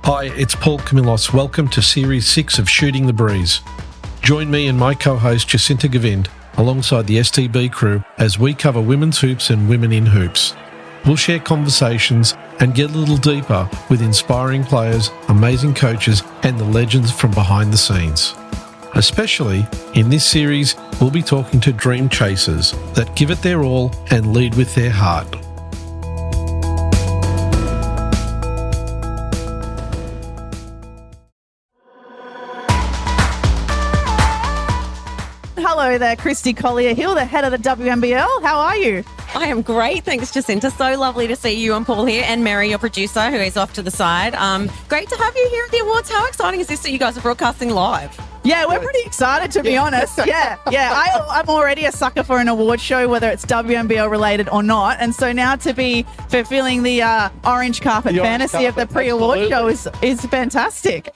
Hi, it's Paul Camillos. Welcome to Series 6 of Shooting the Breeze. Join me and my co-host Jacinta Gavind alongside the STB crew as we cover women's hoops and women in hoops. We'll share conversations and get a little deeper with inspiring players, amazing coaches, and the legends from behind the scenes. Especially in this series, we'll be talking to dream chasers that give it their all and lead with their heart. Hello there, Christy Collier-Hill, the head of the WNBL. How are you? I am great. Thanks, Jacinta. So lovely to see you and Paul here, and Mary, your producer, who is off to the side. Great to have you here at the awards. How exciting is this that you guys are broadcasting live? Yeah, we're pretty excited, to be honest. Yeah. I'm already a sucker for an award show, whether it's WNBL related or not. And so now to be fulfilling the orange carpet fantasy of the pre-award show is fantastic.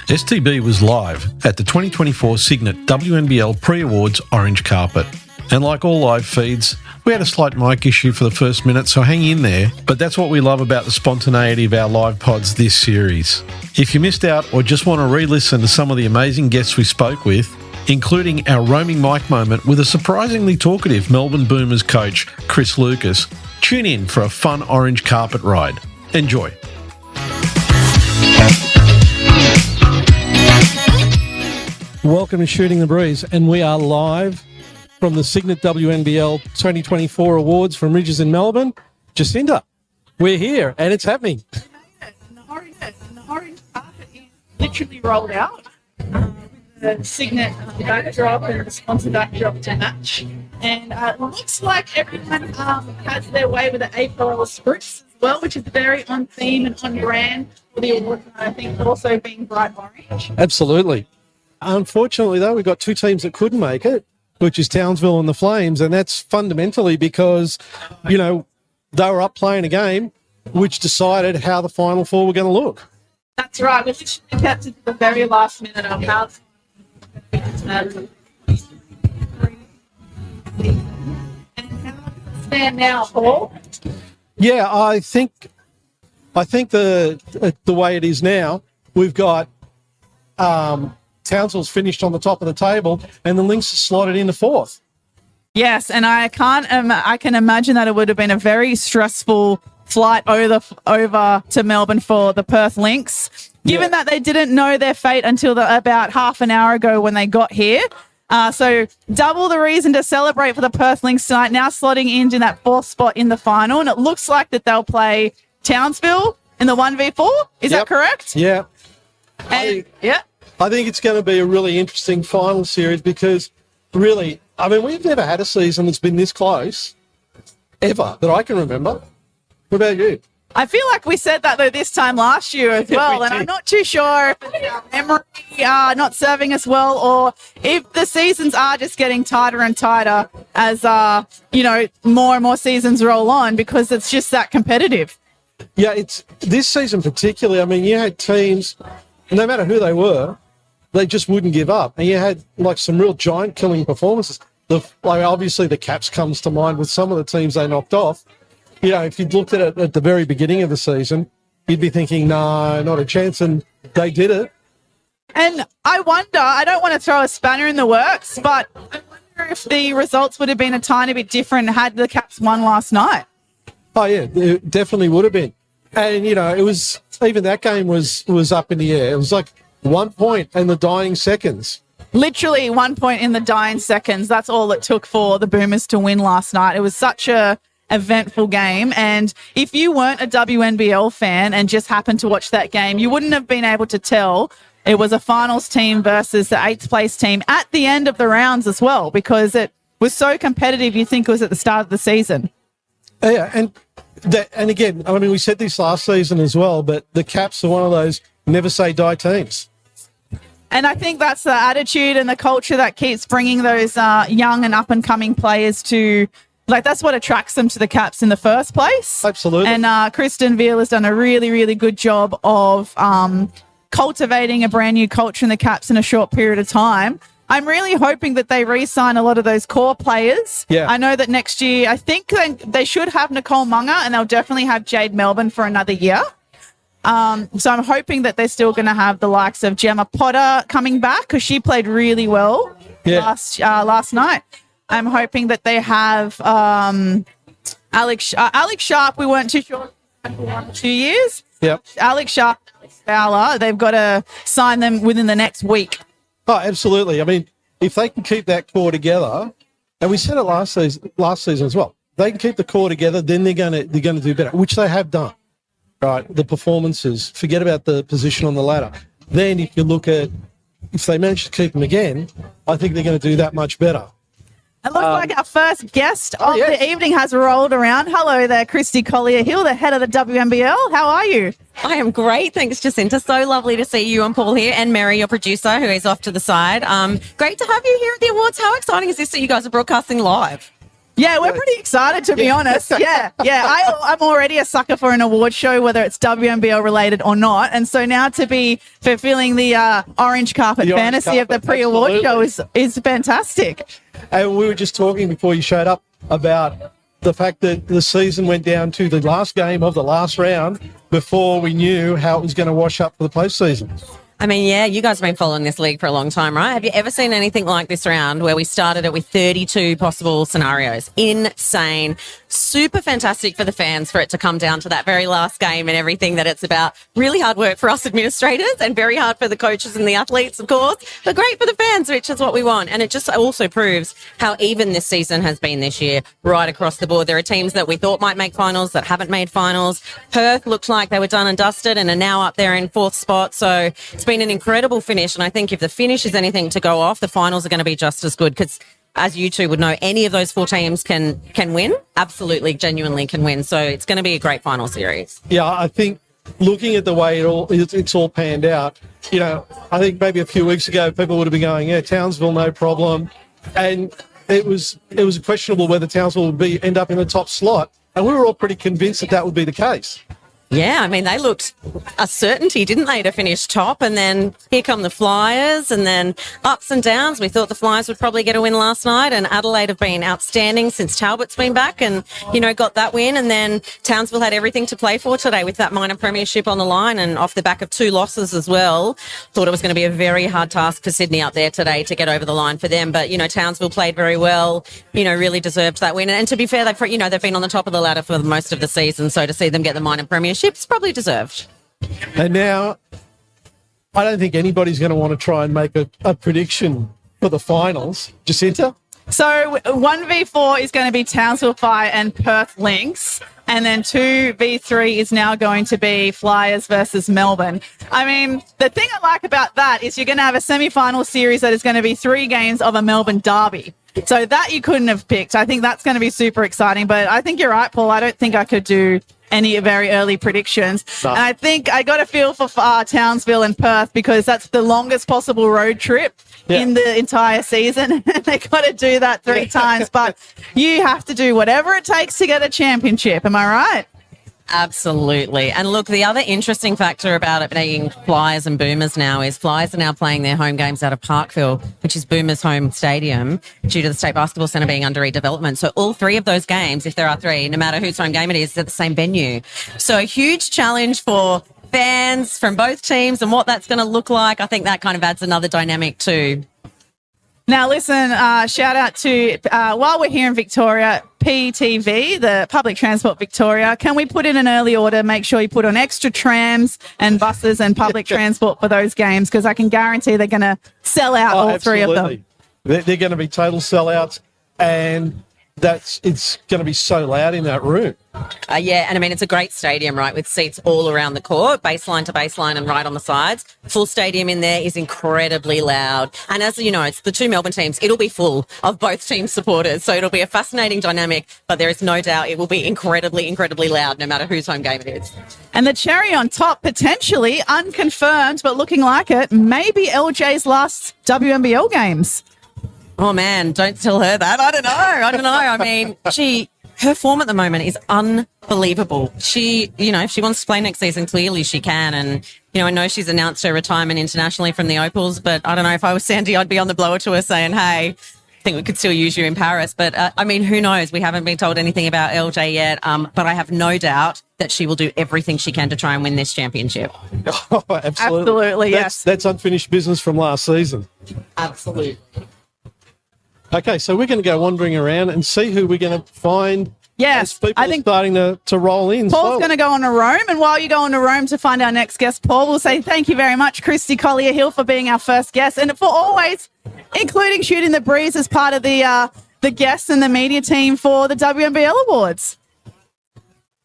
STB was live at the 2024 Cygnett WNBL Pre-Awards Orange Carpet. And like all live feeds, we had a slight mic issue for the first minute, so hang in there. But that's what we love about the spontaneity of our live pods this series. If you missed out or just want to re-listen to some of the amazing guests we spoke with, including our roaming mic moment with a surprisingly talkative Melbourne Boomers coach, Chris Lucas, tune in for a fun orange carpet ride. Enjoy. Welcome to Shooting the Breeze, and we are live from the Cygnett WNBL 2024 Awards from Ridges in Melbourne. Jacinta, we're here, and it's happening. And the orange carpet is literally rolled out with the Cygnett backdrop and the sponsor backdrop to match. And it looks like everyone has their way with the A4L spruce as well, which is very on theme and on brand for the award, and I think also being bright orange. Absolutely. Unfortunately, though, we've got two teams that couldn't make it, which is Townsville and the Flames, and that's fundamentally because, they were up playing a game which decided how the Final Four were going to look. That's right. We literally kept it to the very last minute of how and how does it stand now, Paul? Yeah, I think the way it is now, we've got Townsville's finished on the top of the table, and the Lynx is slotted into fourth. Yes, and I can imagine that it would have been a very stressful flight over to Melbourne for the Perth Lynx, given that they didn't know their fate until about half an hour ago when they got here. So double the reason to celebrate for the Perth Lynx tonight, now slotting into that fourth spot in the final, and it looks like that they'll play Townsville in the 1v4. Is that correct? Yeah. I think it's going to be a really interesting final series because, really, we've never had a season that's been this close, ever, that I can remember. What about you? I feel like we said that, though, this time last year as well, and I'm not too sure if our memory not serving us well or if the seasons are just getting tighter and tighter as, more and more seasons roll on because it's just that competitive. Yeah, it's this season particularly. You had teams, no matter who they were, they just wouldn't give up. And you had some real giant-killing performances. Obviously, the Caps comes to mind with some of the teams they knocked off. If you'd looked at it at the very beginning of the season, you'd be thinking, no, not a chance, and they did it. And I wonder, I don't want to throw a spanner in the works, but I wonder if the results would have been a tiny bit different had the Caps won last night. Oh, yeah, it definitely would have been. And, it was, even that game was up in the air. It was 1 point in the dying seconds. Literally 1 point in the dying seconds. That's all it took for the Boomers to win last night. It was such a eventful game. And if you weren't a WNBL fan and just happened to watch that game, you wouldn't have been able to tell it was a finals team versus the 8th place team at the end of the rounds as well, because it was so competitive. You think it was at the start of the season. Yeah. And again, we said this last season as well, but the Caps are one of those never say die teams. And I think that's the attitude and the culture that keeps bringing those young and up-and-coming players to, that's what attracts them to the Caps in the first place. Absolutely. And Kristen Veal has done a really, really good job of cultivating a brand new culture in the Caps in a short period of time. I'm really hoping that they re-sign a lot of those core players. Yeah. I know that next year, I think they should have Nicole Munger, and they'll definitely have Jade Melbourne for another year. So I'm hoping that they're still going to have the likes of Gemma Potter coming back because she played really well last night. I'm hoping that they have Alex Sharp. We weren't too sure for 1 or 2 years. Yep. Alex Sharp, Fowler, they've got to sign them within the next week. Oh, absolutely. I mean, if they can keep that core together, and we said it last season as well, they can keep the core together, then they're going to do better, which they have done. Right, the performances. Forget about the position on the ladder. Then, if you look at if they manage to keep them again, I think they're going to do that much better. It looks like our first guest of yes. the evening has rolled around. Hello there, Christy Collier-Hill, the head of the WNBL. How are you? I am great. Thanks, Jacinta. So lovely to see you and Paul here, and Mary, your producer, who is off to the side. Great to have you here at the awards. How exciting is this that you guys are broadcasting live? Yeah, we're pretty excited, to be honest. Yeah. I'm already a sucker for an award show, whether it's WNBL related or not. And so now to be fulfilling the orange carpet fantasy of the pre-award show is fantastic. And we were just talking before you showed up about the fact that the season went down to the last game of the last round before we knew how it was going to wash up for the postseason. I mean, yeah, you guys have been following this league for a long time, right? Have you ever seen anything like this round where we started it with 32 possible scenarios? Insane. Super fantastic for the fans for it to come down to that very last game and everything that it's about. Really hard work for us administrators and very hard for the coaches and the athletes, of course, but great for the fans, which is what we want. And it just also proves how even this season has been this year, right across the board. There are teams that we thought might make finals that haven't made finals. Perth looked like they were done and dusted and are now up there in 4th spot. So it's been an incredible finish. And I think if the finish is anything to go off, the finals are going to be just as good because, as you two would know, any of those 4 teams can win. Absolutely, genuinely can win. So it's going to be a great final series. Yeah, I think looking at the way it's all panned out, you know, I think maybe a few weeks ago people would have been going, yeah, Townsville, no problem. And it was questionable whether Townsville would end up in the top slot. And we were all pretty convinced that would be the case. Yeah, I mean, they looked a certainty, didn't they, to finish top? And then here come the Flyers, and then ups and downs. We thought the Flyers would probably get a win last night, and Adelaide have been outstanding since Talbot's been back and, you know, got that win. And then Townsville had everything to play for today with that minor premiership on the line and off the back of 2 losses as well. Thought it was going to be a very hard task for Sydney up there today to get over the line for them. But, you know, Townsville played very well, you know, really deserved that win. And to be fair, they've been on the top of the ladder for most of the season. So to see them get the minor premiership, it's probably deserved. And now, I don't think anybody's going to want to try and make a prediction for the finals. Jacinta? So 1v4 is going to be Townsville Fire and Perth Lynx. And then 2v3 is now going to be Flyers versus Melbourne. I mean, the thing I like about that is you're going to have a semi-final series that is going to be 3 games of a Melbourne derby. So that you couldn't have picked. I think that's going to be super exciting. But I think you're right, Paul. I don't think I could do any very early predictions. No. And I think I got a feel for Townsville and Perth because that's the longest possible road trip in the entire season. They got to do that 3 times. But you have to do whatever it takes to get a championship. Am I right? Absolutely. And look, the other interesting factor about it being Flyers and Boomers now is Flyers are now playing their home games out of Parkville, which is Boomers' home stadium, due to the State Basketball Centre being under redevelopment. So all 3 of those games, if there are 3, no matter whose home game it is, at the same venue. So a huge challenge for fans from both teams and what that's going to look like. I think that kind of adds another dynamic too. Now, listen, shout out to, while we're here in Victoria, PTV, the Public Transport Victoria, can we put in an early order? Make sure you put on extra trams and buses and public transport for those games, because I can guarantee they're going to sell out all absolutely. 3 of them. They're going to be total sellouts, and it's going to be so loud in that room. Yeah, and I mean, it's a great stadium, right, with seats all around the court, baseline to baseline and right on the sides. Full stadium in there is incredibly loud. And as you know, it's the 2 Melbourne teams. It'll be full of both team supporters. So it'll be a fascinating dynamic, but there is no doubt it will be incredibly, incredibly loud no matter whose home game it is. And the cherry on top, potentially unconfirmed, but looking like it, maybe LJ's last WNBL games. Oh, man, don't tell her that. I don't know. I mean, her form at the moment is unbelievable. She, you know, if she wants to play next season, clearly she can. And, I know she's announced her retirement internationally from the Opals, but I don't know if I was Sandy, I'd be on the blower to her saying, hey, I think we could still use you in Paris. But I mean, who knows? We haven't been told anything about LJ yet. But I have no doubt that she will do everything she can to try and win this championship. Oh, absolutely. Absolutely, yes. That's unfinished business from last season. Absolutely. Okay, so we're going to go wandering around and see who we're going to find. Yes, as people I are think starting to roll in. Paul's slowly. going to go on to Rome, and while you go on to Rome to find our next guest, Paul, we'll say thank you very much, Christy Collier-Hill, for being our first guest, and for always including Shooting the Breeze as part of the guests and the media team for the WNBL Awards.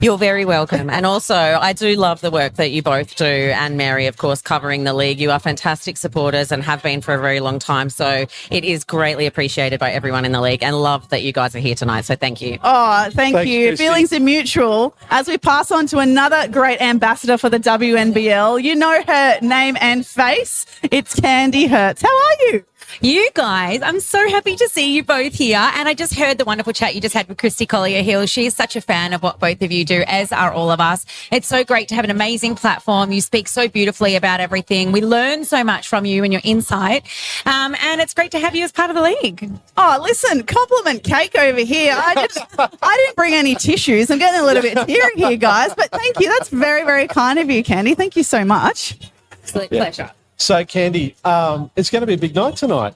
You're very welcome. And also, I do love the work that you both do, and Mary, of course, covering the league. You are fantastic supporters and have been for a very long time. So it is greatly appreciated by everyone in the league, and love that you guys are here tonight. So thank you. Oh, thank Thanks, you. Christy. Feelings are mutual. As we pass on to another great ambassador for the WNBL, you know her name and face. It's Candy Hertz. How are you? You guys, I'm so happy to see you both here. And I just heard the wonderful chat you just had with Christy Collier-Hill. She is such a fan of what both of you do, as are all of us. It's so great to have an amazing platform. You speak so beautifully about everything. We learn so much from you and your insight. And it's great to have you as part of the league. Oh, listen, compliment cake over here. I didn't bring any tissues. I'm getting a little bit teary here, guys. But thank you. That's very, very kind of you, Candy. Thank you so much. Absolute pleasure. So, Candy, it's going to be a big night tonight.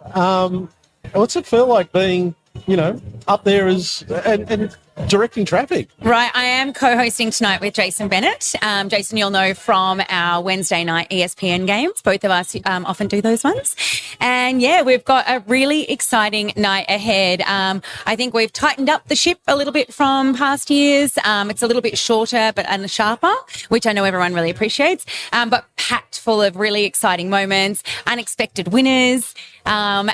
What's it feel like being, up there and directing traffic? Right, I am co-hosting tonight with Jason Bennett. Jason, you'll know from our Wednesday night ESPN games. Both of us often do those ones. And yeah, we've got a really exciting night ahead. I think we've tightened up the ship a little bit from past years. It's a little bit shorter and sharper, which I know everyone really appreciates, but packed full of really exciting moments, unexpected winners, and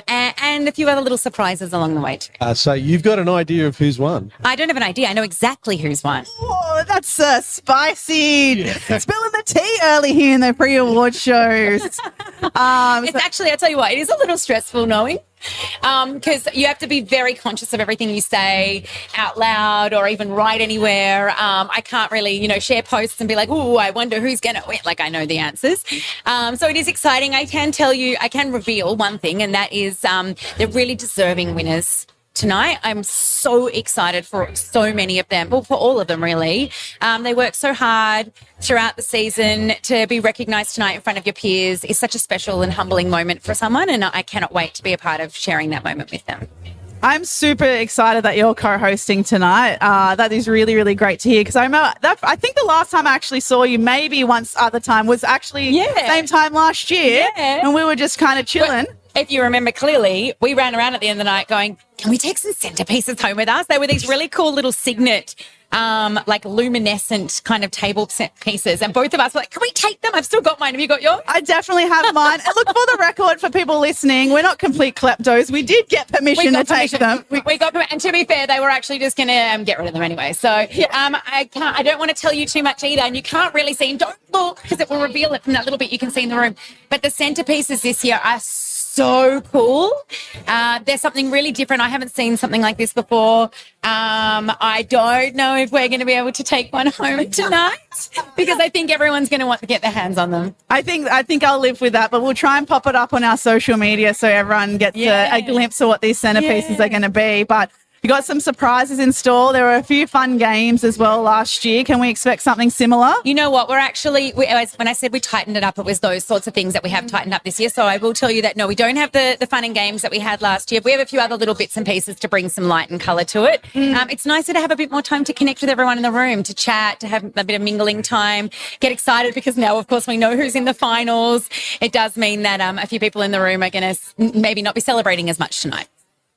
a few other little surprises along the way too. So you've got an idea of who's won? I don't have an idea. I know exactly who's won. Oh, that's spicy. Spilling the tea early here in the pre-award shows. It's actually, I'll tell you what, it is a little stressful knowing, because you have to be very conscious of everything you say out loud or even write anywhere. I can't really, share posts and be like, oh, I wonder who's going to win. Like, I know the answers. So it is exciting. I can reveal one thing, and that is they're really deserving winners tonight. I'm so excited for so many of them, well, for all of them really. They work so hard throughout the season. To be recognised tonight in front of your peers is such a special and humbling moment for someone, and I cannot wait to be a part of sharing that moment with them. I'm super excited that you're co-hosting tonight. That is really, really great to hear, because I think the last time I actually saw you, maybe once other time, was actually same time last year, and we were just kind of chilling. If you remember clearly, we ran around at the end of the night going, can we take some centerpieces home with us? They were these really cool little Cygnett, like luminescent kind of table pieces. And both of us were like, can we take them? I've still got mine. Have you got yours? I definitely have mine. And look, for the record, for people listening, we're not complete kleptos. We did get permission to take them. We got permission. And to be fair, they were actually just going to get rid of them anyway. So I don't want to tell you too much either. And you can't really see, and don't look, because it will reveal it from that little bit you can see in the room. But the centerpieces this year are so cool. There's something really different. I haven't seen something like this before. I don't know if we're going to be able to take one home tonight, because I think everyone's going to want to get their hands on them. I think I'll live with that, but we'll try and pop it up on our social media so everyone gets a glimpse of what these centerpieces are going to be. But you got some surprises in store. There were a few fun games as well last year. Can we expect something similar? You know what? When I said we tightened it up, it was those sorts of things that we have tightened up this year. So I will tell you that, no, we don't have the fun and games that we had last year. We have a few other little bits and pieces to bring some light and colour to it. It's nicer to have a bit more time to connect with everyone in the room, to chat, to have a bit of mingling time, get excited, because now, of course, we know who's in the finals. It does mean that a few people in the room are going to maybe not be celebrating as much tonight.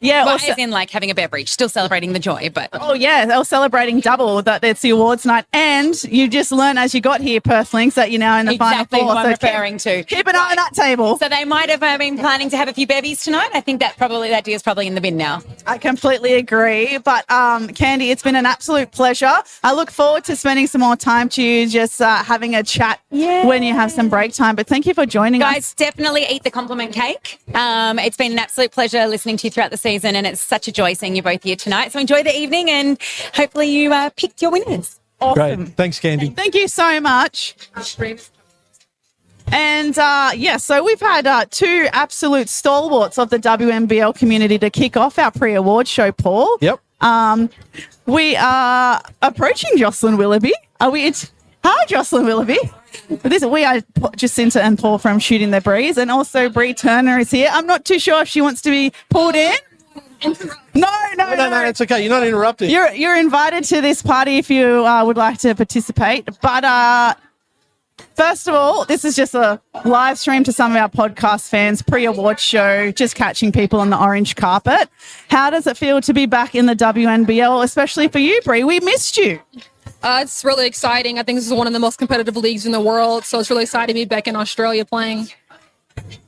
Yeah, well, as in like having a beverage, still celebrating the joy, but they're celebrating double that it's the awards night, and you just learned as you got here, Perth Lynx, that you're now in the final four. Exactly what I'm referring to. Keep an eye on that table. So they might have been planning to have a few bevies tonight. I think that deal is probably in the bin now. I completely agree. But Candy, it's been an absolute pleasure. I look forward to spending some more time to you, just having a chat when you have some break time. But thank you for joining us. Guys, definitely eat the compliment cake. It's been an absolute pleasure listening to you throughout the season, and it's such a joy seeing you both here tonight. So enjoy the evening, and hopefully you picked your winners. Awesome. Great. Thanks, Candy. Thank you so much. And so we've had two absolute stalwarts of the WNBL community to kick off our pre-award show, Paul. Yep. We are approaching Jocelyn Willoughby. Hi, Jocelyn Willoughby. We are Jacinta and Paul from Shooting the Breeze, and also Bree Turner is here. I'm not too sure if she wants to be pulled in. No, it's okay. You're not interrupting. You're invited to this party if you would like to participate. But first of all, this is just a live stream to some of our podcast fans, pre-award show, just catching people on the orange carpet. How does it feel to be back in the WNBL, especially for you, Bree? We missed you. It's really exciting. I think this is one of the most competitive leagues in the world, so it's really exciting to be back in Australia playing.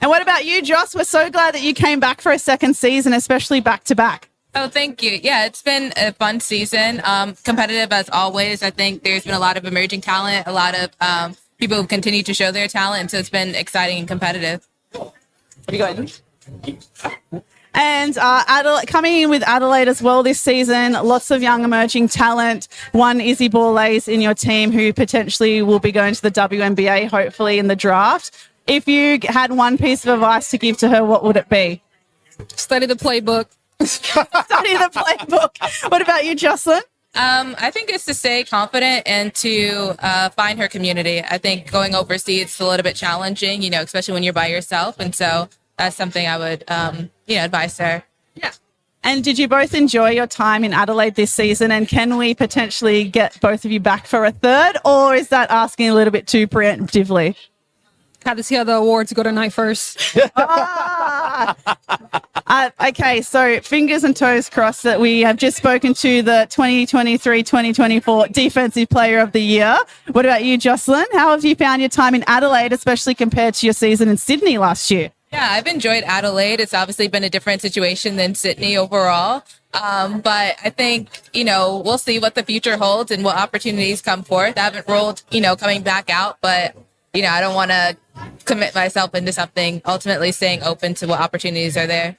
And what about you, Joss? We're so glad that you came back for a second season, especially back-to-back. Oh, thank you. Yeah, it's been a fun season. Competitive as always. I think there's been a lot of emerging talent, a lot of people who continue to show their talent, so it's been exciting and competitive. You got And coming in with Adelaide as well this season, lots of young emerging talent. One Izzy Borlase in your team who potentially will be going to the WNBA, hopefully in the draft. If you had one piece of advice to give to her, what would it be? Study the playbook. Study the playbook. What about you, Jocelyn? I think it's to stay confident and to find her community. I think going overseas is a little bit challenging, especially when you're by yourself. And so that's something I would, advise her. Yeah. And did you both enjoy your time in Adelaide this season? And can we potentially get both of you back for a third? Or is that asking a little bit too preemptively? Had to see how the awards go tonight first. Okay, so fingers and toes crossed that we have just spoken to the 2023-2024 Defensive Player of the Year. What about you, Jocelyn? How have you found your time in Adelaide, especially compared to your season in Sydney last year? Yeah, I've enjoyed Adelaide. It's obviously been a different situation than Sydney overall. But I think, we'll see what the future holds and what opportunities come forth. I haven't ruled, coming back out, but, I don't want to commit myself into something, ultimately staying open to what opportunities are there.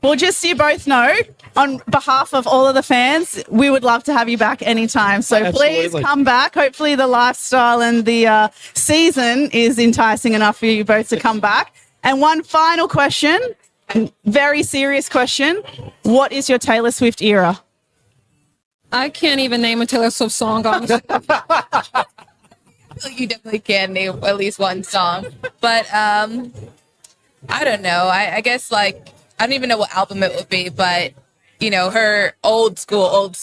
Well, just so you both know, on behalf of all of the fans, we would love to have you back anytime. So Absolutely. Please come back. Hopefully the lifestyle and the season is enticing enough for you both to come back. And one final question, very serious question. What is your Taylor Swift era? I can't even name a Taylor Swift song, honestly. You definitely can name at least one song. But I don't know. I guess, I don't even know what album it would be, but, her old school,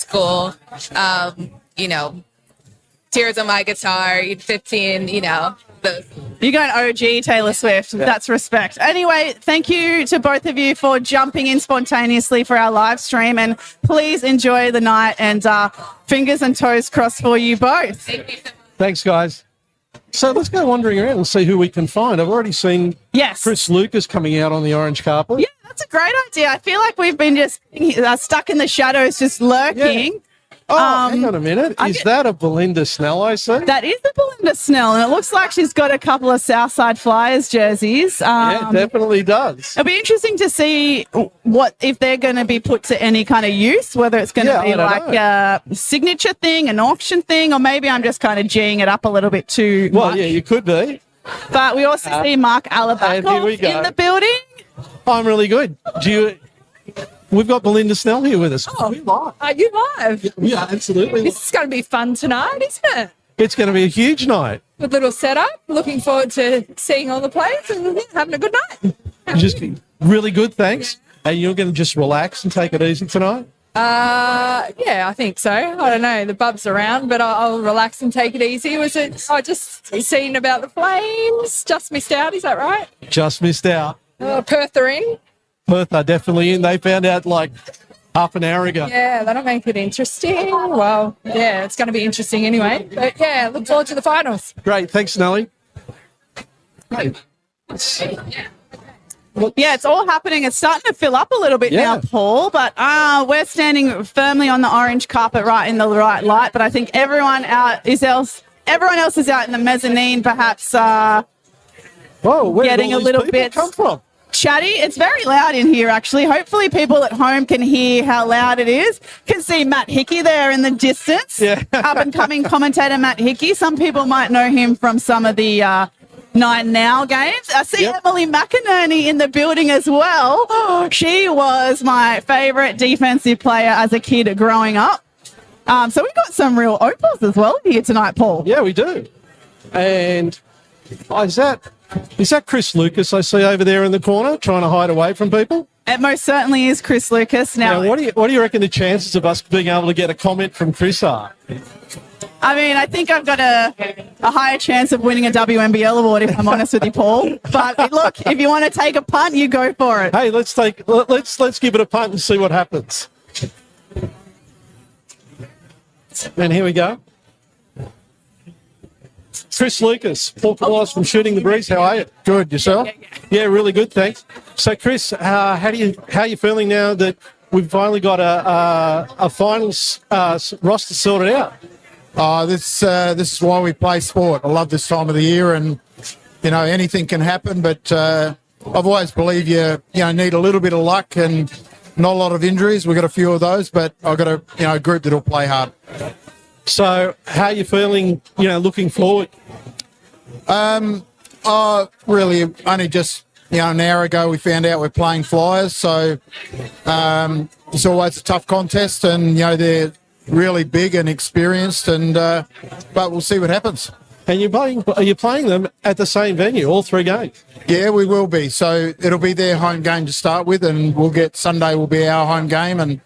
Tears on My Guitar, 15, those. You're going OG Taylor Swift. Yeah. That's respect. Anyway, thank you to both of you for jumping in spontaneously for our live stream, and please enjoy the night, and fingers and toes crossed for you both. Thank you so much. Thanks, guys. So let's go wandering around and see who we can find. I've already seen Chris Lucas coming out on the orange carpet. Yeah, that's a great idea. I feel like we've been just stuck in the shadows, just lurking. Yeah. Oh, hang on a minute. Is that a Belinda Snell I see? That is the Belinda Snell, and it looks like she's got a couple of Southside Flyers jerseys. Yeah, it definitely does. It'll be interesting to see if they're going to be put to any kind of use, whether it's going to be like a signature thing, an auction thing, or maybe I'm just kind of G'ing it up a little bit too much. Well, yeah, you could be. But we also see Mark Alabakov in the building. I'm really good. We've got Belinda Snell here with us. Oh, are you live? Yeah, absolutely. This is going to be fun tonight, isn't it? It's going to be a huge night. Good little setup. Looking forward to seeing all the players and having a good night. Just really good, thanks. And you're going to just relax and take it easy tonight? Yeah, I think so. I don't know. The bub's around, but I'll relax and take it easy. Was it? I just seen about the Flames. Just missed out. Is that right? Just missed out. Perth are in. Perth are definitely in. They found out like half an hour ago. Yeah, that'll make it interesting. Well, yeah, it's going to be interesting anyway. But yeah, look forward to the finals. Great. Thanks, Nelly. Great. Yeah, it's all happening. It's starting to fill up a little bit now, Paul, but we're standing firmly on the orange carpet right in the right light, but I think everyone else is out in the mezzanine, perhaps getting a little bit come from? Chatty. It's very loud in here, actually. Hopefully people at home can hear how loud it is. Can see Matt Hickey there in the distance. Yeah. Up-and-coming commentator Matt Hickey. Some people might know him from some of the 9 Now games. I see Yep. Emily McInerney in the building as well. She was my favourite defensive player as a kid growing up. So we've got some real opals as well here tonight, Paul. Yeah, we do. And is that Chris Lucas I see over there in the corner trying to hide away from people? It most certainly is Chris Lucas. Now, What do you reckon the chances of us being able to get a comment from Chris are? I mean, I think I've got a higher chance of winning a WNBL award if I'm honest with you, Paul. But look, if you want to take a punt, you go for it. Hey, let's give it a punt and see what happens. And here we go. Chris Lucas, Paul Corliss from Shooting the Breeze. How are you? Good. Yourself? Yeah, really good. Thanks. So, Chris, how are you feeling now that we've finally got a finals roster sorted out? This is why we play sport. I love this time of the year, and anything can happen. But I've always believed you need a little bit of luck and not a lot of injuries. We've got a few of those, but I've got a group that'll play hard. So, how are you feeling? Looking forward. Really, only just an hour ago we found out we're playing Flyers, so it's always a tough contest, and they're really big and experienced, and but we'll see what happens. And are you playing them at the same venue, all 3 games? Yeah, we will be. So it'll be their home game to start with, and Sunday will be our home game, and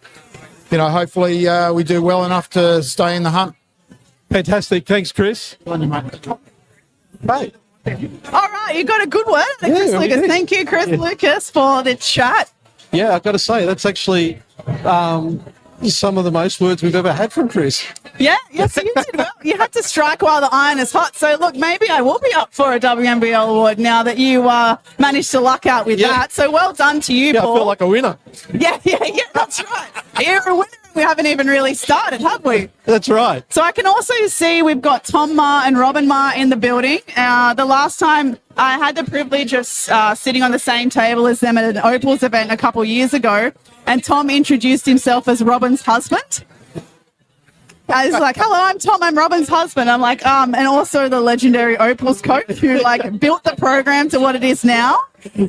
hopefully we do well enough to stay in the hunt. Fantastic. Thanks, Chris. Hey. All right, you got a good word, Chris Lucas. did. Thank you, Chris Lucas, for the chat. Yeah, I've got to say, that's actually some of the most words we've ever had from Chris. Yeah, yes, you did well. You had to strike while the iron is hot. So, look, maybe I will be up for a WNBL award now that you managed to luck out with that. So, well done to you, Yeah, Paul. I feel like a winner. Yeah, that's right. You're a winner. We haven't even really started, have we? That's right. So I can also see we've got Tom Ma and Robin Ma in the building. The last time I had the privilege of sitting on the same table as them at an Opals event a couple of years ago, and Tom introduced himself as Robin's husband. I was like, hello, I'm Tom, I'm Robin's husband. I'm like, and also the legendary Opals coach who built the program to what it is now.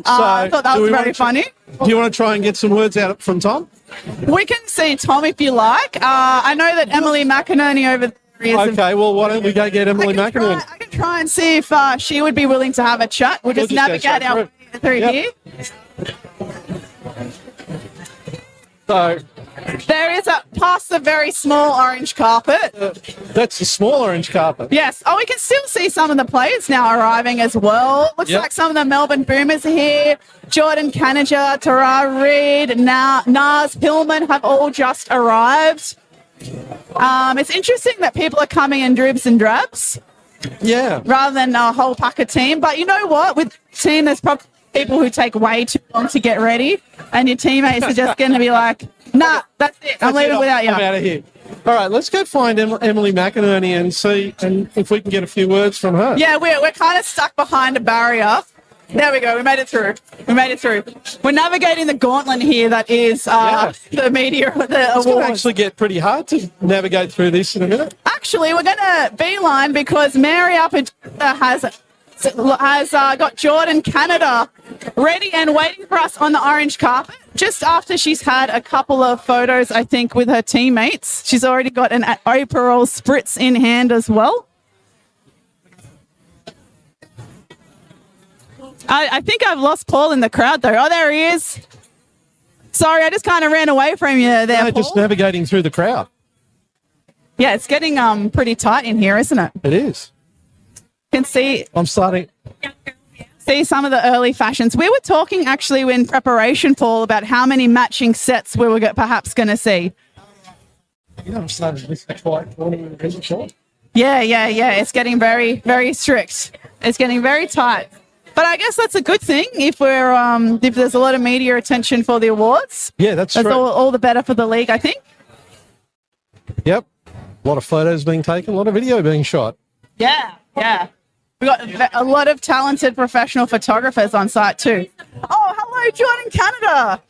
I thought that was very funny. Do you want to try and get some words out from Tom? We can see Tom if you like. I know that Emily McInerney over there is. Okay, well, why don't we go get Emily McInerney? I can try and see if she would be willing to have a chat. We'll just navigate our way through here. So there is past the very small orange carpet. That's the small orange carpet. Yes. Oh, we can still see some of the players now arriving as well. Looks like some of the Melbourne Boomers are here. Jordan Canager, Tara Reid, Naz Pillman have all just arrived. It's interesting that people are coming in dribs and drabs. Yeah. Rather than a whole pack of team. But you know what? With team, there's probably people who take way too long to get ready, and your teammates are just going to be like, nah, that's it. I'm leaving without you. I'm out of here. All right, let's go find Emily McInerney and see if we can get a few words from her. Yeah, we're kind of stuck behind a barrier. There we go. We made it through. We're navigating the gauntlet here that is the media, the It's awards. going to actually get pretty hard to navigate through this in a minute. Actually, we're going to beeline because Mary Appadura has got Jordan Canada ready and waiting for us on the orange carpet just after she's had a couple of photos, I think, with her teammates. She's already got an Operol spritz in hand as well. I think I've lost Paul in the crowd, though. Oh, there he is. Sorry, I just kind of ran away from you there, Paul. Just navigating through the crowd. Yeah, it's getting pretty tight in here, isn't it? It is. You can see some of the early fashions. We were talking actually in preparation, Paul, about how many matching sets we were perhaps going to see. I'm starting to listen quite short. Yeah. It's getting very, very strict. It's getting very tight. But I guess that's a good thing if if there's a lot of media attention for the awards. Yeah, that's true. all the better for the league, I think. Yep. A lot of photos being taken, a lot of video being shot. Yeah. We've got a lot of talented professional photographers on site too. Oh, hello, Jordan Canada.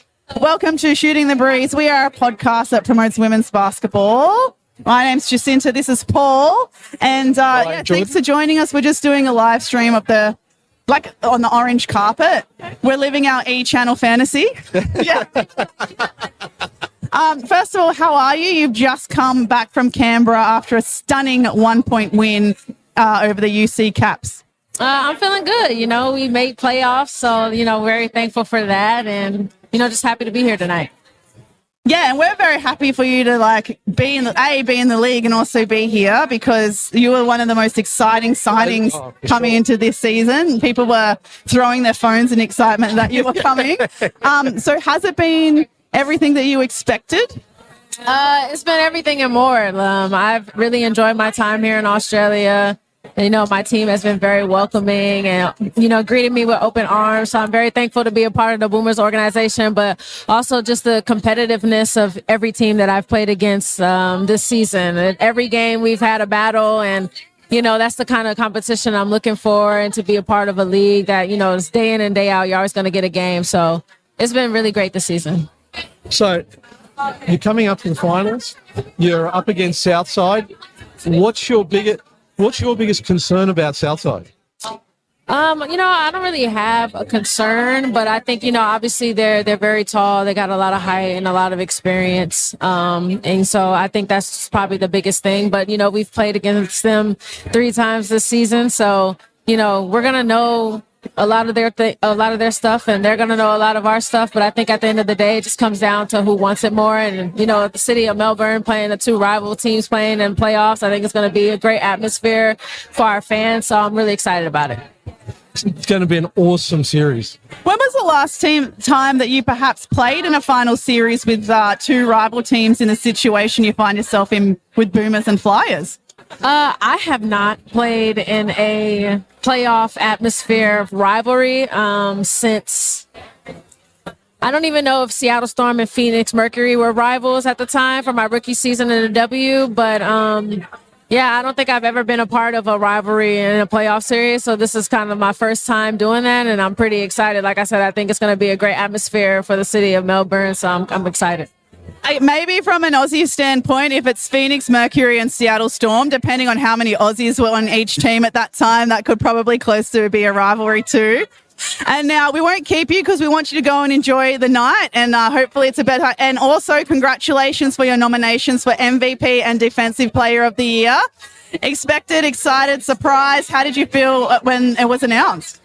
Welcome to Shooting the Breeze. We are a podcast that promotes women's basketball. My name's Jacinta. This is Paul. And thanks for joining us. We're just doing a live stream of the like on the orange carpet. We're living our E-channel fantasy. Yeah. First of all, how are you? You've just come back from Canberra after a stunning 1-point win over the UC Caps. I'm feeling good. You know, we made playoffs, so, you know, very thankful for that and, you know, just happy to be here tonight. Yeah, and we're very happy for you to be in the league and also be here because you were one of the most exciting signings coming into this season. People were throwing their phones in excitement that you were coming. So has it been everything that you expected? It's been everything and more. I've really enjoyed my time here in Australia. And, you know, my team has been very welcoming and, you know, greeted me with open arms. So I'm very thankful to be a part of the Boomers organization, but also just the competitiveness of every team that I've played against this season. At every game we've had a battle and, you know, that's the kind of competition I'm looking for and to be a part of a league that, you know, is day in and day out. You're always going to get a game. So it's been really great this season. So you're coming up to the finals. You're up against Southside. What's your biggest concern about Southside? You know, I don't really have a concern, but I think, you know, obviously they're very tall. They got a lot of height and a lot of experience. And so I think that's probably the biggest thing. But, you know, we've played against them 3 times this season. So, you know, we're going to know a lot of their stuff and they're going to know a lot of our stuff. But I think at the end of the day, it just comes down to who wants it more. And, you know, the city of Melbourne playing the 2 rival teams playing in playoffs, I think it's going to be a great atmosphere for our fans. So I'm really excited about it. It's going to be an awesome series. When was the last time that you perhaps played in a final series with 2 rival teams in a situation you find yourself in with Boomers and Flyers? I have not played in a playoff atmosphere of rivalry since I don't even know if Seattle Storm and Phoenix Mercury were rivals at the time for my rookie season in the W, but yeah, I don't think I've ever been a part of a rivalry in a playoff series, so this is kind of my first time doing that, and I'm pretty excited. Like I said, I think it's going to be a great atmosphere for the city of Melbourne, so I'm excited. Maybe from an Aussie standpoint, if it's Phoenix Mercury and Seattle Storm, depending on how many Aussies were on each team at that time, that could probably close to be a rivalry too. And now we won't keep you because we want you to go and enjoy the night and hopefully it's a better. And also congratulations for your nominations for MVP and Defensive Player of the Year. Expected, excited, surprised. How did you feel when it was announced?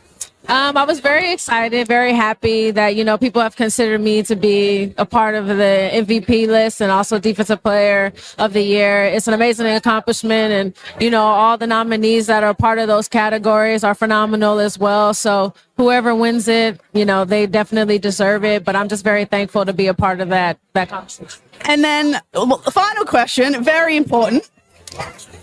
I was very excited, very happy that, you know, people have considered me to be a part of the MVP list and also Defensive Player of the Year. It's an amazing accomplishment. And, you know, all the nominees that are part of those categories are phenomenal as well. So whoever wins it, you know, they definitely deserve it. But I'm just very thankful to be a part of that competition. And then the final question, very important.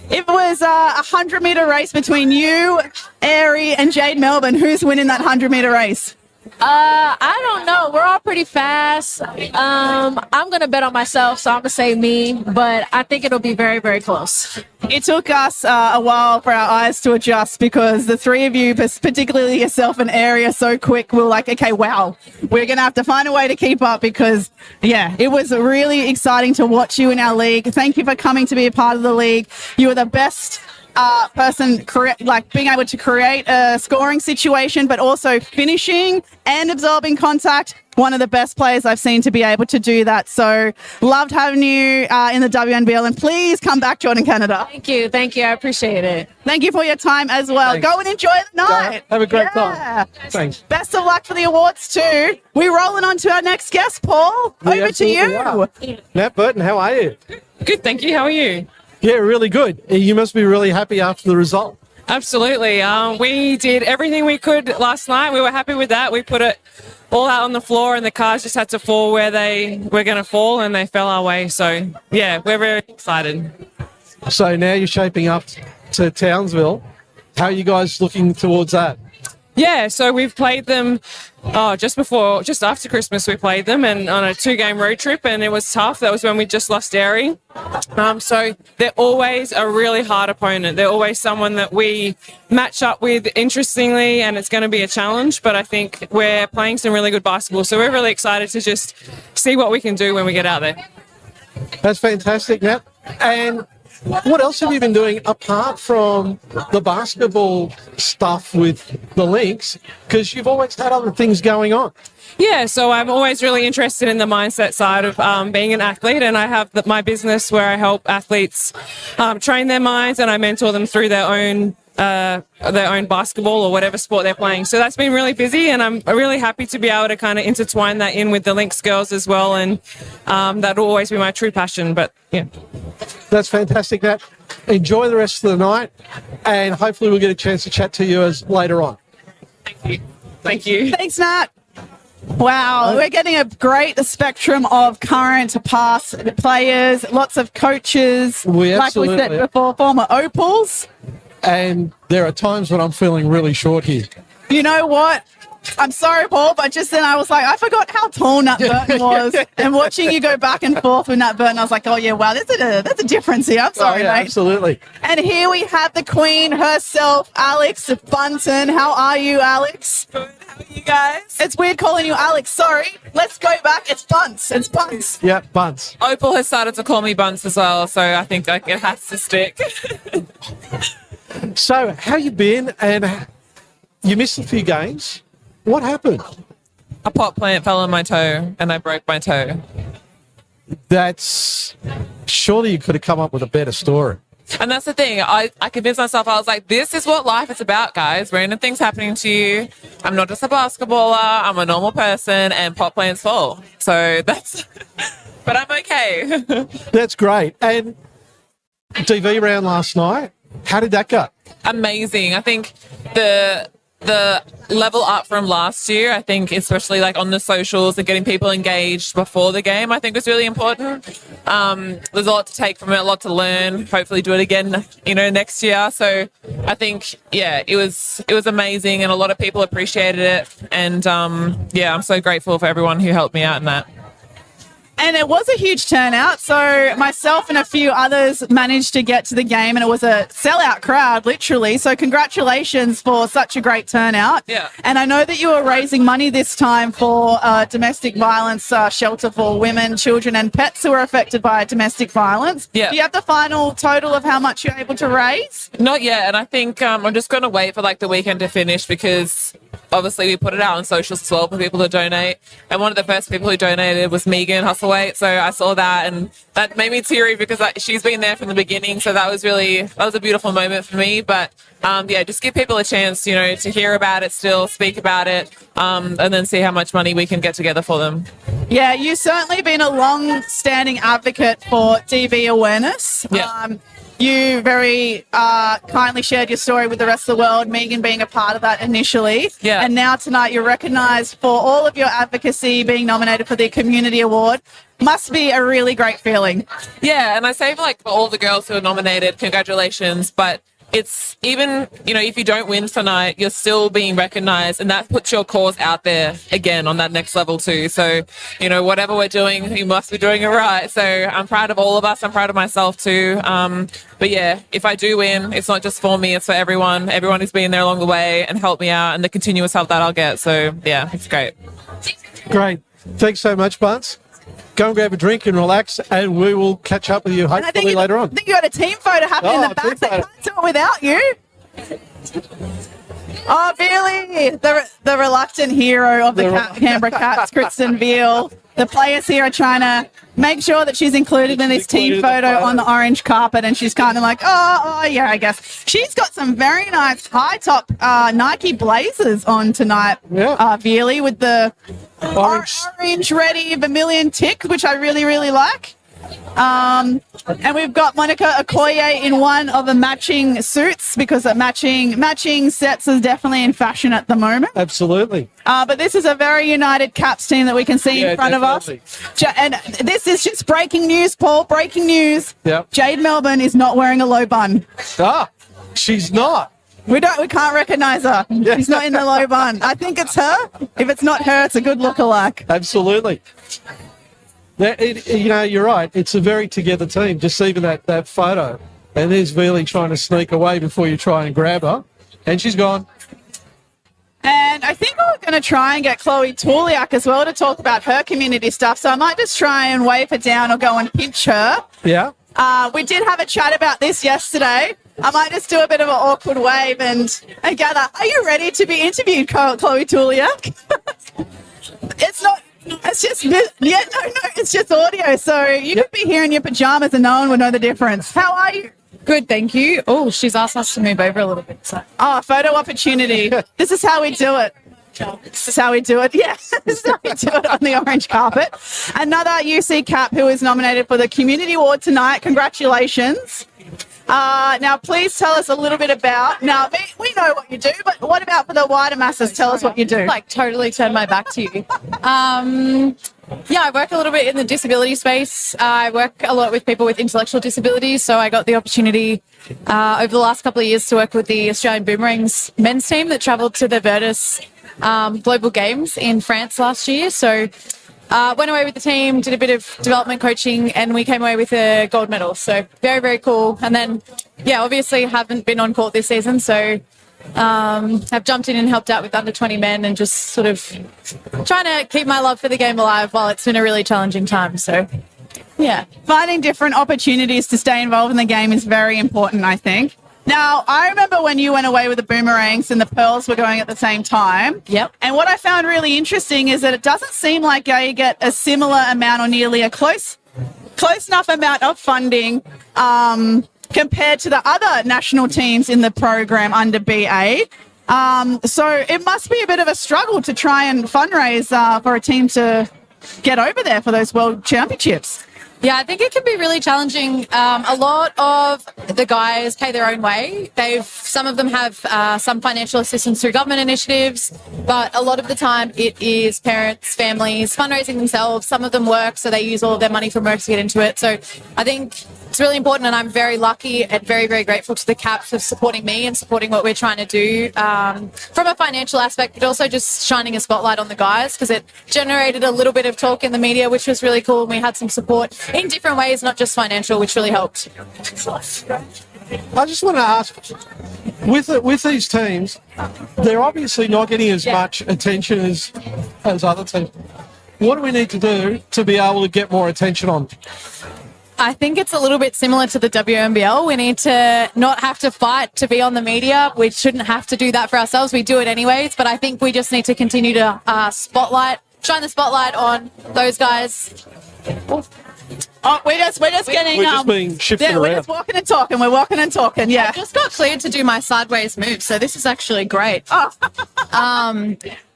If it was a 100-meter race between you, Aerie, and Jade Melbourne, who's winning that 100-meter race? I don't know. We're all pretty fast. I'm going to bet on myself, so I'm going to say me, but I think it'll be very, very close. It took us a while for our eyes to adjust because the 3 of you, particularly yourself and Aerie, are so quick. We were like, okay, wow, we're going to have to find a way to keep up because, yeah, it was really exciting to watch you in our league. Thank you for coming to be a part of the league. You were the best person, being able to create a scoring situation, but also finishing and absorbing contact. One of the best players I've seen to be able to do that. So loved having you in the WNBL, and please come back, Jordan Canada. Thank you. I appreciate it. Thank you for your time as well. Thanks. Go and enjoy the night. Have a great time. Thanks. Best of luck for the awards too. We're rolling on to our next guest, Paul. Over to you. Nat Burton, how are you? Good, thank you. How are you? Yeah, really good. You must be really happy after the result. Absolutely. We did everything we could last night. We were happy with that. We put it all out on the floor and the cars just had to fall where they were going to fall and they fell our way. So, yeah, we're very excited. So now you're shaping up to Townsville. How are you guys looking towards that? Yeah, so we've played them just after Christmas we played them and on a 2-game road trip and it was tough. That was when we just lost Aerie. So they're always a really hard opponent. They're always someone that we match up with interestingly and it's going to be a challenge, but I think we're playing some really good basketball. So we're really excited to just see what we can do when we get out there. That's fantastic, Nat. And what else have you been doing apart from the basketball stuff with the Lynx? Because you've always had other things going on. Yeah, so I'm always really interested in the mindset side of being an athlete, and I have my business where I help athletes train their minds, and I mentor them through their own basketball or whatever sport they're playing. So that's been really busy, and I'm really happy to be able to kind of intertwine that in with the Lynx girls as well, and that'll always be my true passion. But yeah, that's fantastic. Nat, enjoy the rest of the night, and hopefully we'll get a chance to chat to you later on. Thank you. Thanks, Nat. Wow, we're getting a great spectrum of current, past players, lots of coaches, like we said before, former Opals. And there are times when I'm feeling really short here. You know what? I'm sorry, Paul, but just then I was like, I forgot how tall Nat Burton was. And watching you go back and forth with Nat Burton, I was like, oh, yeah, wow, there's a difference here. I'm sorry, mate. Absolutely. And here we have the queen herself, Alex Bunton. How are you, Alex? Good. How are you guys? It's weird calling you Alex. Sorry. Let's go back. It's Bunce. It's Bunce. Yeah, Bunce. Opal has started to call me Bunce as well, so I think it has to stick. So, how you been? And you missed a few games. What happened? A pot plant fell on my toe, and I broke my toe. That's... Surely you could have come up with a better story. And that's the thing. I convinced myself, I was like, this is what life is about, guys. Random things happening to you. I'm not just a basketballer. I'm a normal person, and pot plants fall. So that's... But I'm okay. That's great. And DV round last night, how did that go? Amazing. I think the level up from last year, I think especially like on the socials and getting people engaged before the game, I think was really important. There's a lot to take from it, a lot to learn, hopefully do it again, next year. So I think, yeah, it was amazing, and a lot of people appreciated it. And I'm so grateful for everyone who helped me out in that. And it was a huge turnout. So myself and a few others managed to get to the game, and it was a sellout crowd, literally. So congratulations for such a great turnout. Yeah. And I know that you were raising money this time for domestic violence shelter for women, children, and pets who were affected by domestic violence. Yeah. Do you have the final total of how much you're able to raise? Not yet, and I think I'm just going to wait for like the weekend to finish, because obviously we put it out on socials as well for people to donate. And one of the first people who donated was Megan Hustleweight, so I saw that, and that made me teary because she's been there from the beginning. So that was a beautiful moment for me. But just give people a chance, to hear about it, still speak about it, and then see how much money we can get together for them. Yeah, you've certainly been a long-standing advocate for DV awareness. Yeah. You very kindly shared your story with the rest of the world, Megan being a part of that initially. Yeah. And now tonight you're recognised for all of your advocacy, being nominated for the Community Award. Must be a really great feeling. Yeah, and I say for all the girls who are nominated, congratulations, but it's even, if you don't win tonight, you're still being recognized, and that puts your cause out there again on that next level too. So, whatever we're doing, you must be doing it right. So I'm proud of all of us. I'm proud of myself too. But yeah, if I do win, it's not just for me, it's for everyone who's been there along the way and helped me out, and the continuous help that I'll get. So yeah, it's great. Great. Thanks so much, Bunce. Go and grab a drink and relax, and we will catch up with you hopefully later on. I think you had a team photo happening in the back. They can't do it without you. Oh, Billy, the reluctant hero of the Canberra Cats, Kristen Veal. The players here are trying to make sure that she's included in this team photo on the orange carpet, and she's kind of like, oh, yeah, I guess. She's got some very nice high-top Nike Blazers on tonight, Vealy, with the orange, ready, vermilion tick, which I really, really like. And we've got Monica Okoye in one of the matching suits, because matching sets is definitely in fashion at the moment. Absolutely. But this is a very united Caps team that we can see in front of us. And this is just breaking news, Paul. Breaking news. Yep. Jade Melbourne is not wearing a low bun. She's not. We can't recognise her. She's not in the low bun. I think it's her. If it's not her, it's a good lookalike. Absolutely. You're right. It's a very together team. Just even that photo. And there's Vealy trying to sneak away before you try and grab her. And she's gone. And I think we're going to try and get Chloe Tuliak as well to talk about her community stuff. So I might just try and wave her down or go and pinch her. Yeah. We did have a chat about this yesterday. I might just do a bit of an awkward wave and gather. Are you ready to be interviewed, Chloe Tuliak? It's just audio. So you could be here in your pajamas and no one would know the difference. How are you? Good, thank you. Oh, she's asked us to move over a little bit. So. Oh, photo opportunity. This is how we do it. This is how we do it. Yeah, this is how we do it on the orange carpet. Another UC Cap who is nominated for the Community Award tonight. Congratulations. Now, please tell us a little bit about. Now, we know what you do, but what about for the wider masses? Tell us what you do. Like, totally turn my back to you. Yeah, I work a little bit in the disability space. I work a lot with people with intellectual disabilities, so I got the opportunity over the last couple of years to work with the Australian Boomerangs men's team that travelled to the Virtus Global Games in France last year. So went away with the team, did a bit of development coaching, and we came away with a gold medal. So very, very cool. And then, yeah, obviously haven't been on court this season, so I've jumped in and helped out with under 20 men and just sort of trying to keep my love for the game alive while it's been a really challenging time. So, yeah. Finding different opportunities to stay involved in the game is very important, I think. Now, I remember when you went away with the Boomerangs and the Pearls were going at the same time. Yep. And what I found really interesting is that it doesn't seem like you get a similar amount or nearly a close enough amount of funding compared to the other national teams in the program under BA. So it must be a bit of a struggle to try and fundraise for a team to get over there for those World Championships. Yeah, I think it can be really challenging. A lot of the guys pay their own way. Some of them have some financial assistance through government initiatives, but a lot of the time it is parents, families, fundraising themselves. Some of them work, so they use all of their money from work to get into it. So I think it's really important, and I'm very lucky and very, very grateful to the Caps for supporting me and supporting what we're trying to do from a financial aspect, but also just shining a spotlight on the guys, because it generated a little bit of talk in the media, which was really cool. And we had some support in different ways, not just financial, which really helped. I just want to ask, with these teams, they're obviously not getting as much attention as other teams. What do we need to do to be able to get more attention on? I think it's a little bit similar to the WNBL. We need to not have to fight to be on the media. We shouldn't have to do that for ourselves. We do it anyways, but I think we just need to continue to shine the spotlight on those guys. Oh, we're just getting. We're just being shifted around. We're just walking and talking. We're walking and talking. Yeah. I just got cleared to do my sideways move, so this is actually great.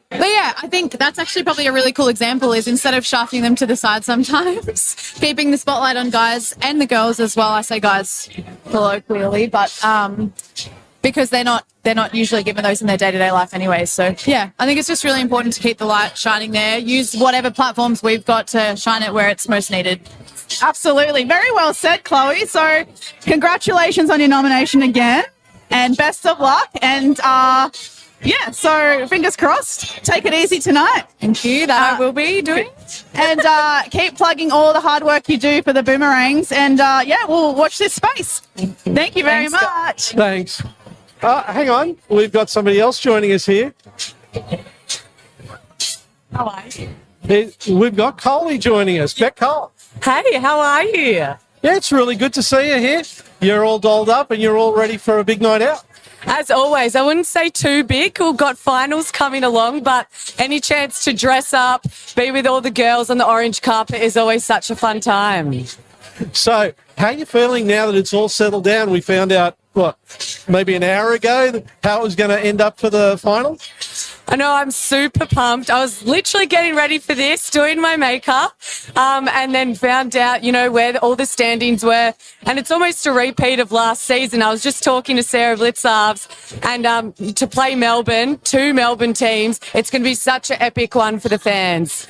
But yeah, I think that's actually probably a really cool example, is instead of shafting them to the side sometimes, keeping the spotlight on guys and the girls as well. I say guys colloquially, but because they're not usually given those in their day-to-day life anyway. So yeah, I think it's just really important to keep the light shining there. Use whatever platforms we've got to shine it where it's most needed. Absolutely. Very well said, Chloe. So congratulations on your nomination again, and best of luck. And yeah, so fingers crossed. Take it easy tonight. Thank you. That I will be doing. And keep plugging all the hard work you do for the Boomerangs. And yeah, we'll watch this space. Thank you very much. Thanks. Hang on. We've got somebody else joining us here. How are you? We've got Coley joining us. Beck Cole. Hey, how are you? Yeah, it's really good to see you here. You're all dolled up and you're all ready for a big night out. As always, I wouldn't say too big. We've got finals coming along, but any chance to dress up, be with all the girls on the orange carpet is always such a fun time. So, how are you feeling now that it's all settled down? We found out, maybe an hour ago, how it was going to end up for the finals? I know, I'm super pumped. I was literally getting ready for this, doing my makeup, and then found out, where all the standings were. And it's almost a repeat of last season. I was just talking to Sarah Blitzarves, and to play Melbourne, 2 Melbourne teams, it's going to be such an epic one for the fans.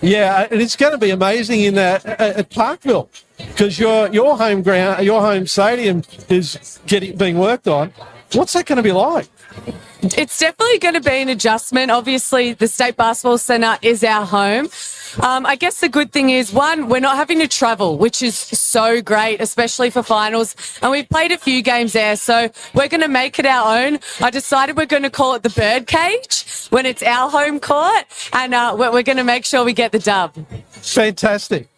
Yeah, and it's going to be amazing in at Parkville, because your home ground, your home stadium is being worked on. What's that going to be like? It's definitely going to be an adjustment. Obviously, the State Basketball Centre is our home. I guess the good thing is, one, we're not having to travel, which is so great, especially for finals. And we've played a few games there, so we're going to make it our own. I decided we're going to call it the Birdcage when it's our home court, and we're going to make sure we get the dub. Fantastic.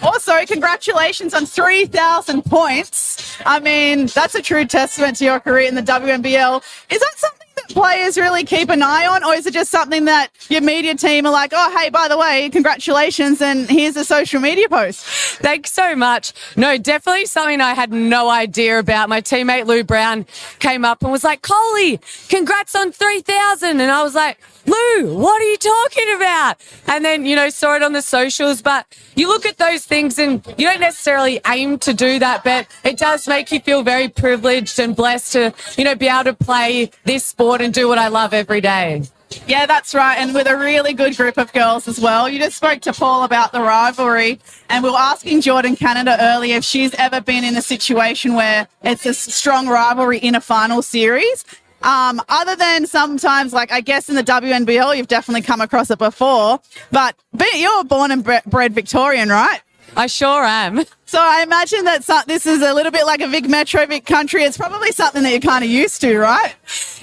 Also, congratulations on 3,000 points. I mean, that's a true testament to your career in the WNBL. Is that something that players really keep an eye on, or is it just something that your media team are like, oh, hey, by the way, congratulations, and here's a social media post? Thanks so much. No, definitely something I had no idea about. My teammate Lou Brown came up and was like, Coley, congrats on 3,000. And I was like, Lou, what are you talking about? And then, saw it on the socials. But you look at those things and you don't necessarily aim to do that, but it does make you feel very privileged and blessed to, be able to play this sport and do what I love every day. Yeah, that's right. And with a really good group of girls as well. You just spoke to Paul about the rivalry, and we were asking Jordan Canada earlier if she's ever been in a situation where it's a strong rivalry in a final series. Other than sometimes, like, I guess in the WNBL, you've definitely come across it before, but you're born and bred Victorian, right? I sure am. So I imagine that this is a little bit like a Vic Metro, Vic Country. It's probably something that you're kind of used to, right?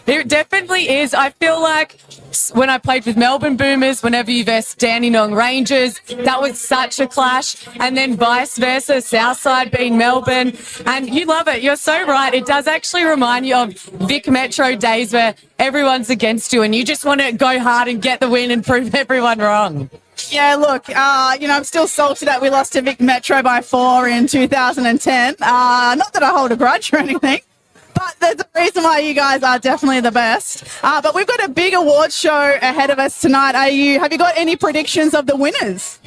It definitely is. I feel like when I played with Melbourne Boomers, whenever you vest Dandenong Rangers, that was such a clash. And then vice versa, Southside being Melbourne. And you love it. You're so right. It does actually remind you of Vic Metro days where everyone's against you and you just want to go hard and get the win and prove everyone wrong. Yeah, look, I'm still salty that we lost to Vic Metro by 4 in 2010. Not that I hold a grudge or anything, but there's a reason why you guys are definitely the best. But we've got a big awards show ahead of us tonight. Have you got any predictions of the winners?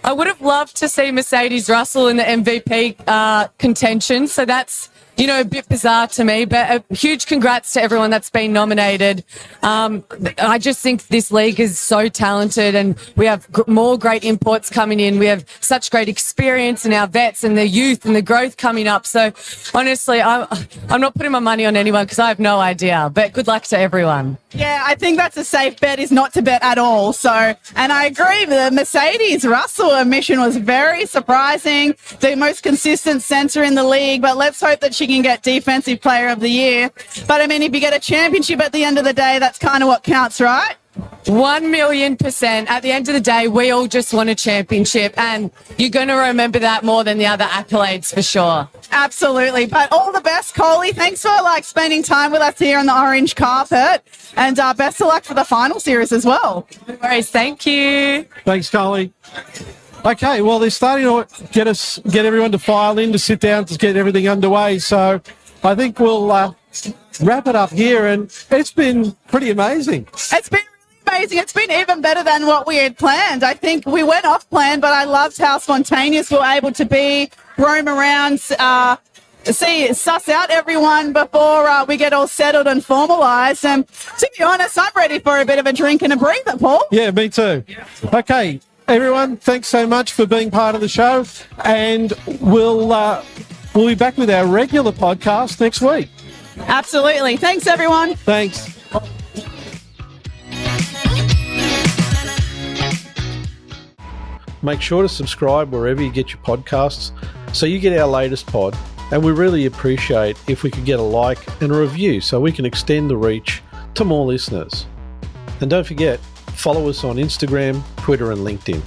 I would have loved to see Mercedes Russell in the MVP contention, so that's a bit bizarre to me, but a huge congrats to everyone that's been nominated. I just think this league is so talented and we have more great imports coming in. We have such great experience in our vets and the youth and the growth coming up. So honestly, I'm not putting my money on anyone because I have no idea, but good luck to everyone. Yeah, I think that's a safe bet, is not to bet at all. So, and I agree, the Mercedes Russell admission was very surprising. The most consistent centre in the league, but let's hope that she can get Defensive Player of the Year. But I mean, if you get a championship at the end of the day, that's kind of what counts, right? 1,000,000%. At the end of the day, we all just want a championship, and you're going to remember that more than the other accolades for sure. Absolutely. But all the best, Coley. Thanks for spending time with us here on the orange carpet, and best of luck for the final series as well. No worries. Thank you. Thanks, Coley. Okay, well, they're starting to get everyone to file in, to sit down, to get everything underway. So I think we'll wrap it up here, and it's been pretty amazing. It's been really amazing. It's been even better than what we had planned. I think we went off plan, but I loved how spontaneous we were able to be, roam around, suss out everyone before we get all settled and formalised. And to be honest, I'm ready for a bit of a drink and a breather, Paul. Yeah, me too. Okay. Everyone, thanks so much for being part of the show, and we'll be back with our regular podcast next week. Absolutely. Thanks, everyone. Thanks. Make sure to subscribe wherever you get your podcasts so you get our latest pod, and we really appreciate if we could get a like and a review so we can extend the reach to more listeners. And don't forget, follow us on Instagram, Twitter and LinkedIn.